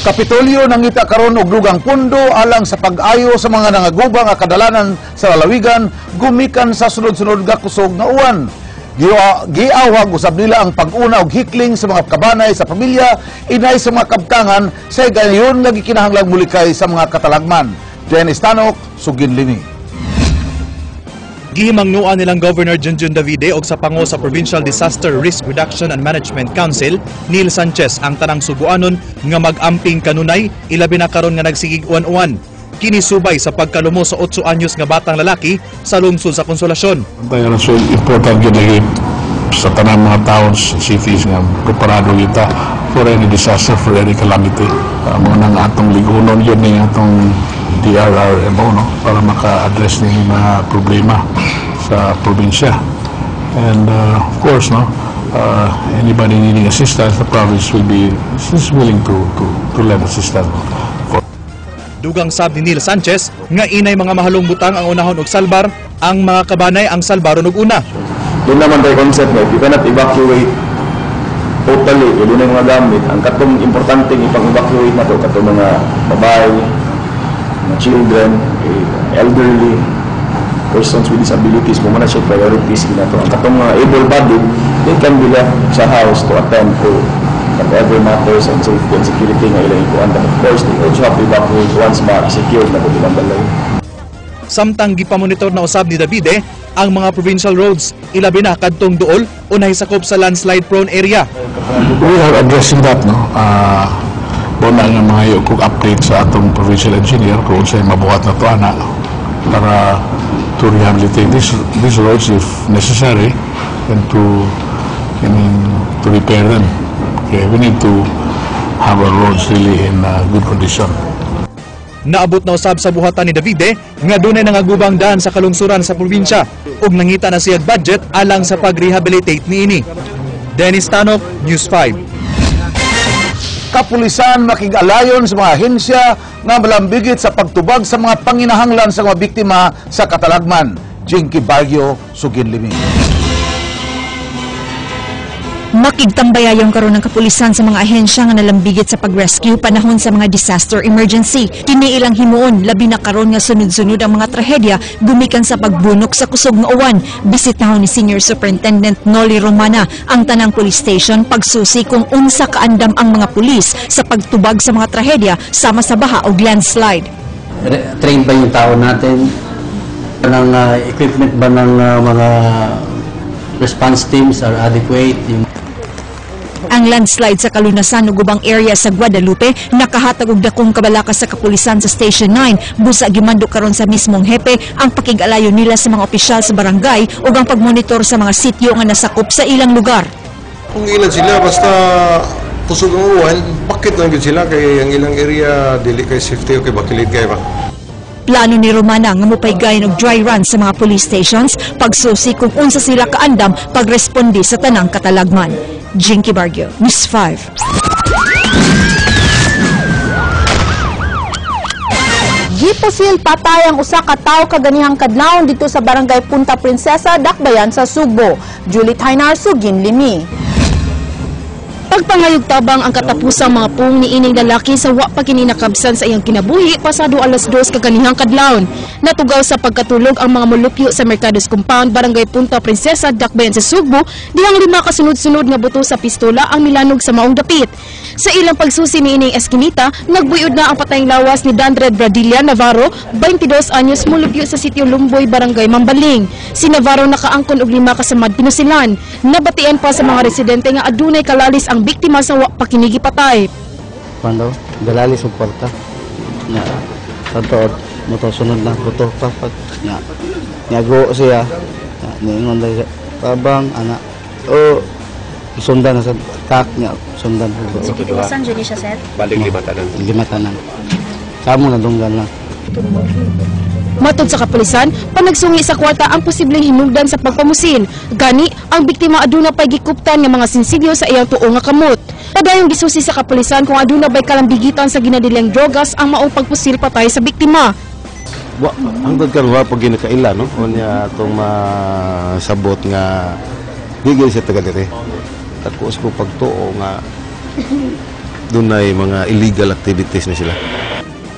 Kapitolyo nangita karon og dugang pundo alang sa pag-ayo sa mga nangagubang nga kadalanan sa lalawigan gumikan sa sunod-sunod nga kusog nga uwan. Giawag usab nila ang pag-una og hikling sa mga kabanay sa pamilya inay sa mga kabtangan sa gayon nga gikinahanglang mulikay sa mga katalagman. Dennis Tanok, Sugin Limi. Gihimangnuan nilang Governor Junjun Davide og sa pango sa Provincial Disaster Risk Reduction and Management Council, Neil Sanchez, ang tanang Subuanon nga mag-amping kanunay ilabi na karon nga nagsigig uwan-uwan. Kini subay sa pagkalumo sa 8 anyos nga batang lalaki sa lungsod sa Konsolasyon. Tayo so important gid sa tanang mga towns, cities nga preparado kita for any disaster, for any calamity. Mo nang atong ligunon yun ni atong DRRMO no para maka-address ni mga problema sa probinsya. And of course no anybody needing assistance, the province will be willing to lend assistance. Dugang sab ni Neil Sanchez nga inay mga mahalong butang ang unahon og salbar, ang mga kabanay ang salbaron og una. Doon naman tayo concept na if you cannot evacuate totally, doon na yung mga gamit. Ang katong importanteng ipang-evacuate na ito, katong mga babae, mga children, elderly, persons with disabilities, kung muna siya priorities na ito. Ang katong mga able-bodied, they can be left sa house to attend to whatever matters and safety and security nga ilang ikuan. But of course, they also have to evacuate once secured na ito ilang balay. Samtang gipamonitor na usab ni Davide ang mga provincial roads, ilabi na kadtong duol unay sakop sa landslide prone area. We are addressing that no. Bona nga mga kung update sa atong provincial engineer kung sa'y mabuhat na to ana para to rehabilitate these roads if necessary and to repair them. Okay, we need to have our roads really in good condition. Naabot na usab sa buhatan ni Davide nga dunay nangagubang daan sa kalungsuran sa probinsya ug nangita na siyang budget alang sa pag-rehabilitate niini. Dennis Tanok, News 5. Kapulisan makig-alayon sa mga ahensya nga malambigit sa pagtubag sa mga panginahanglan sa mga biktima sa katalagman. Jinky Baguio, Sugin Limi. Makigtambayayon karon ng kapulisan sa mga ahensya nga nalambigit sa pag-rescue panahon sa mga disaster emergency. Kini ilang himuon labi na karon nga sunod-sunod ang mga trahedya gumikan sa pagbunok sa kusog nga uwan. Bisitahon ni Senior Superintendent Noli Romana ang tanang police station pagsusi kung unsa kaandam ang mga pulis sa pagtubag sa mga trahedya sama sa baha o landslide. Train ba yung tao natin? Ng equipment ba ng mga response teams are adequate? Ang landslide sa kalunasan ug ubang area sa Guadalupe nakahatag og dakong kabalakas sa kapulisan sa Station 9. Busa gimando karon sa mismong hepe ang pakig-alayo nila sa mga opisyal sa barangay ug ang pagmonitor sa mga sityo nga nasakop sa ilang lugar. Kung ilan sila basta kusog ang uwan, bakit lang yun sila kay ang ilang area dili kay safety o kay bakilit kay ba? Plano ni Romana nga mopaygayon og dry run sa mga police stations pagsusi kung unsa sila kaandam pagresponde sa tanang katalagman. Jinky Baguio, News 5. Gipusil patay ang usa ka tawo kaganihang kadlawon dito sa barangay Punta Princesa, Dakbayan sa Sugbo. Julie Tainar, Sugin Limi. Pagpangayog tabang ang katapusang mga pung ni ining lalaki sa wa pa kini nakabsan sa iyang kinabuhi pasado alas 2 kaganihang kadlawon. Natugaw sa pagkatulog ang mga mulupyo sa Mercados Compound, Barangay Punta Princesa, Dakbayan sa Sugbo, dihang 5 kasunod-sunod nga buto sa pistola ang milanog sa maong dapit. Sa ilang pagsusi ni ining eskinita, nagbuyod na ang patayng lawas ni Dandred Bradilla Navarro, 22 anyos, mulupyo sa sitio Lumboy, Barangay Mambaling. Si Navarro nakaangkon og 5 kasamad pinusilan. Nabatian pa sa mga residente nga adunay kalalis ang biktima sa wa pakinigi patay. Pando, galalis og kwarta. Nya santo motosunod na buto pa pag nya go siya. Ningon dai tabang ana. O sundan sa kak nya sundan. Saan dyan siya, sir? Balik limatanan. Samo na dunggan lang. Matod sa kapulisan, panagsungi sa kwarta ang posibleng hinungdan sa pagpamusil. Gani, ang biktima aduna pay gikuptan nga mga sinsilyo sa iyang tuo nga kamot. Padayong gisusi sa kapulisan kung aduna bay kalambigitan sa ginadilang drogas ang maong pagpusil patay sa biktima. Hangtod karon wa pag ginakaila no unya atong masabot nga higil sa taga dire. Tapos ko pagtuo nga doon ay mga illegal activities na sila.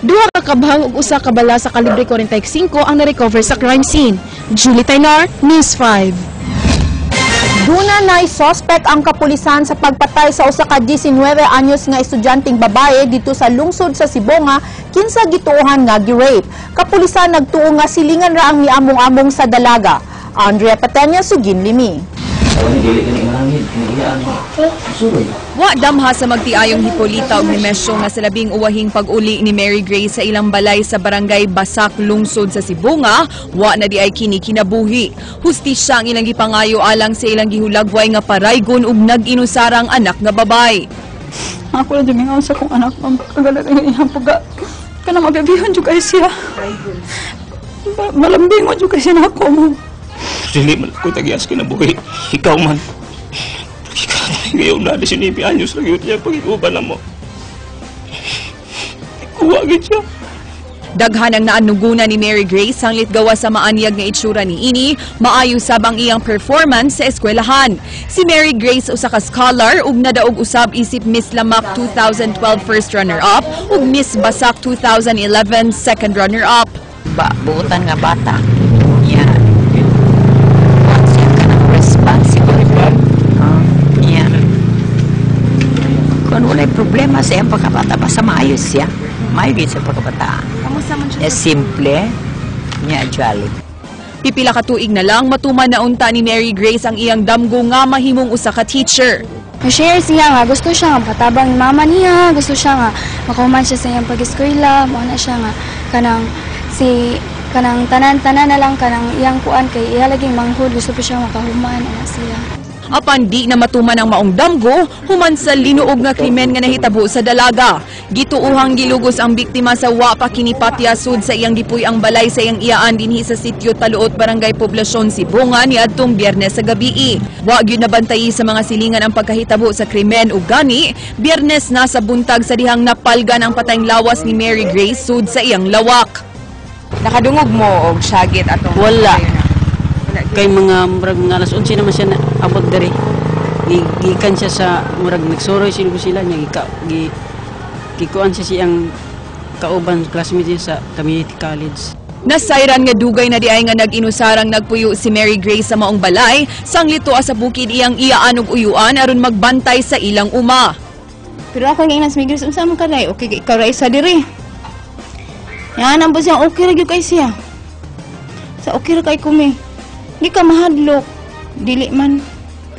Duha ka kabahang ug usa ka bala sa kalibre 45 ang na-recover sa crime scene. Julie Tainar, News 5. Duna na suspect ang kapulisan sa pagpatay sa usa ka 19 anyos nga estudyanteng babae dito sa lungsod sa Sibonga kinsa gituohan nga gi-rape. Kapulisan nagtuo nga silingan ra ang miamong-among sa dalaga. Andrea Patenya, Sugin Limi. Wa damha sa magtiayong Hipolita ug Nemesyo nga sa labing uwahing pag-uli ni Mary Grace sa ilang balay sa barangay Basak, lungsod sa Sibonga, wa na di ay kini kinabuhi. Hustisya ang ilang gipangayo alang sa ilang gihulagway nga paraygon ug nag-inusarang anak nga babay. Ako lang dumingaw sa kong anak ang kagalat ng iyang pagka kanang magabihon jud kay siya. Malambingon jud kay siya na ako mo. Dili man ko tagias kinabuhi. Ikaw man. Ngayon na di sinipi anyos lang yun niya pag-iuban na mo. Kuha agad siya. Daghan ang naanugunan ni Mary Grace hanglit gawa sa maanyag nga itsura ni ini, maayo sab ang iyang performance sa eskwelahan. Si Mary Grace usa ka scholar ug nadaog usab isip Miss Lamak 2012 first runner-up ug Miss Basak 2011 second runner-up. Buutan nga bata. Yan. Siya ka ng responsible. Yan. Kung wala'y problema sa iyang pagkabata, basta maayos siya. Maayos sa pagkabata. Simple, niya jolly. Pipila ka tuig na lang matuman na unta ni Mary Grace ang iyang damgo nga mahimong usa ka teacher. Ma-share siya nga, gusto siya nga makatabang ni mama niya, gusto siya nga makahuman siya sa iyang pag-eskwela, mauna siya nga kanang tanan-tanan na lang kanang iyang kuan kay iya laging manghud, gusto pa siya makahuman ana siya. Apan di na matuman ang maong damgo, human sa linuog nga krimen nga nahitabo sa dalaga. Gituuhang gilugos ang biktima sa wa pa kinipatya sud sa iyang gipuy ang balay sa iyang iyaan dinhi sa sitio Taluot, Barangay Poblasyon, Sibonga niadtong Biyernes sa gabii. Wa gyud nabantayi sa mga silingan ang pagkahitabo sa krimen ug gani, Biyernes na sa buntag sa dihang napalgan ang patayng lawas ni Mary Grace sud sa iyang lawak. Nakadungog mo og sagit atong Wala. Kay mga murag nga alas 11 naman siya na abot dere. Gikan siya sa murag nagsoroy sila niya gikuan siya siyang kauban classmate niya sa community college. Nasayran nga dugay na diay nga nag-inusarang nagpuyo si Mary Grace sa maong balay, sanglito sa bukid iyang iyaan ug uyuan aron magbantay sa ilang uma. Pero ako nga inas Grace, unsa man kalay? Okay, ikaw ra isa diri. Yan ang siya, okay ra gyud kay siya. Sa okay ra kay kumi. Di ka mahadlok, dili man.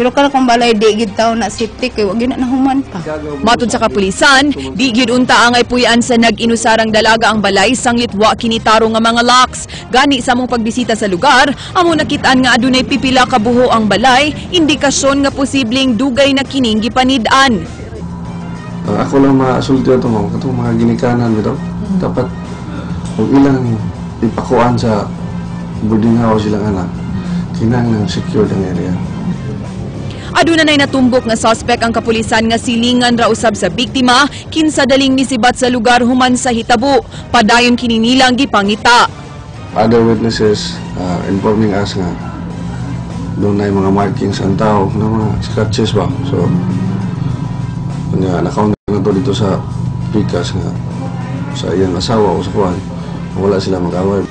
Pero kala kung balay di gid taw na safety kay wa gina nahuman pa. Matud sa kapulisan, di gyud unta angay puy-an sa nag-inusarang dalaga ang balay sanglit wa kinitaro nga mga locks. Gani sa among pagbisita sa lugar, amo nakit-an nga adunay pipila ka buho ang balay, indikasyon nga posibleng dugay na kining gipanid-an. Ako lang maasulti ito mo, katong mga ginikanan bitaw. Dapat kung ilang ipakuan sa boarding house silang anak, kinahanglan secure ang area. Aduna nay natumbok nga suspect ang kapulisan nga silingan ra usab sa biktima kinsa daling nisibat sa lugar human sa hitabo. Padayon kini nilang gipangita. Other witnesses informing us nga doon na mga markings ang tao na mga scratches ba. So, nakaunt na to dito sa pikas nga sa iyang asawa o sa kuwan. Wala sila mag-away.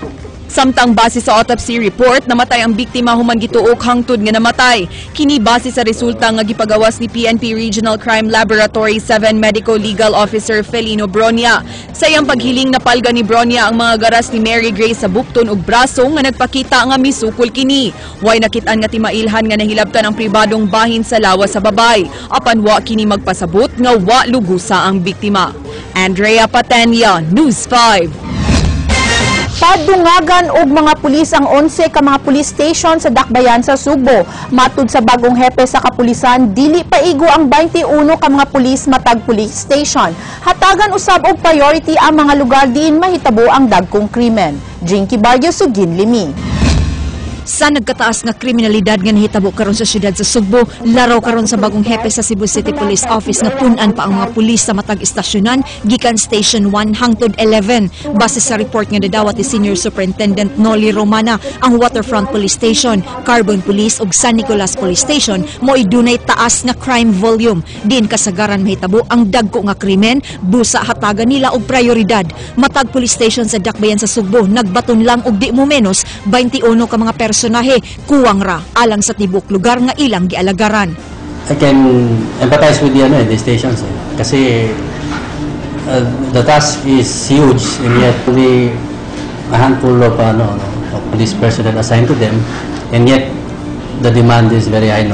Samtang base sa autopsy report, namatay ang biktima human gituok hangtod nga namatay. Kini base sa resulta nga gipagawas ni PNP Regional Crime Laboratory 7 Medical Legal Officer Felino Bronia. Sa iyang paghiling napalga ni Bronia ang mga garas ni Mary Grace sa bukton ug braso nga nagpakita nga misukol kini. Way nakit-an nga timailhan nga nahilabtan ang pribadong bahin sa lawas sa babay. Apan wa kini magpasabot nga wa lugusa ang biktima. Andrea Patenya, News 5. Padungagan og mga pulis ang 11 ka mga police station sa Dakbayan sa Sugbo. Matud sa bagong hepe sa kapulisan, dili paigo ang 21 ka mga pulis matag police station. Hatagan usab og priority ang mga lugar diin mahitabo ang dagkong krimen. Jinky Barrio, Sugin Limi. Sa nagkataas nga kriminalidad nga nahitabo karon sa syudad sa Sugbo, laraw karon sa bagong hepe sa Cebu City Police Office nga pun-an pa ang mga pulis sa matag istasyonan gikan Station 1 hangtod 11. Base sa report nga nadawat ni Senior Superintendent Noli Romana, ang Waterfront Police Station, Carbon Police ug San Nicolas Police Station mo'y dunay taas nga crime volume. Din kasagaran mahitabo ang dagko nga krimen, busa hatagan nila og prioridad. Matag police station sa Dakbayan sa Sugbo, nagbaton lang og di mo menos 21 ka mga personahe, kuwang ra alang sa tibok lugar nga ilang gialagaran. I can empathize with the stations kasi the task is huge and yet only a handful of police personnel assigned to them and yet the demand is very high.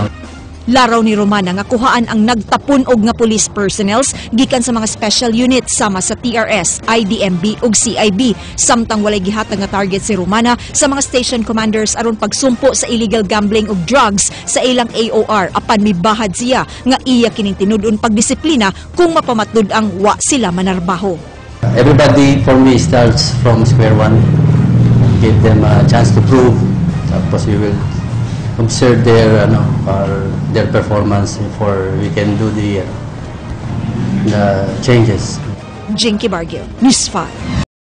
Laraw ni Romana nga kuhaan ang nagtapon og nga police personnels gikan sa mga special units sama sa TRS, IDMB ug CIB. Samtang walay gihatag nga target si Romana sa mga station commanders aron pagsumpo sa illegal gambling ug drugs sa ilang AOR apan mibahad siya nga iya kining tinud-on pagdisiplina kung mapamatud ang wa sila manarbaho. Everybody for me starts from square one. Give them a chance to prove. Tapos we will observe their performance before we can do the changes. Jinky Bargil, News 5.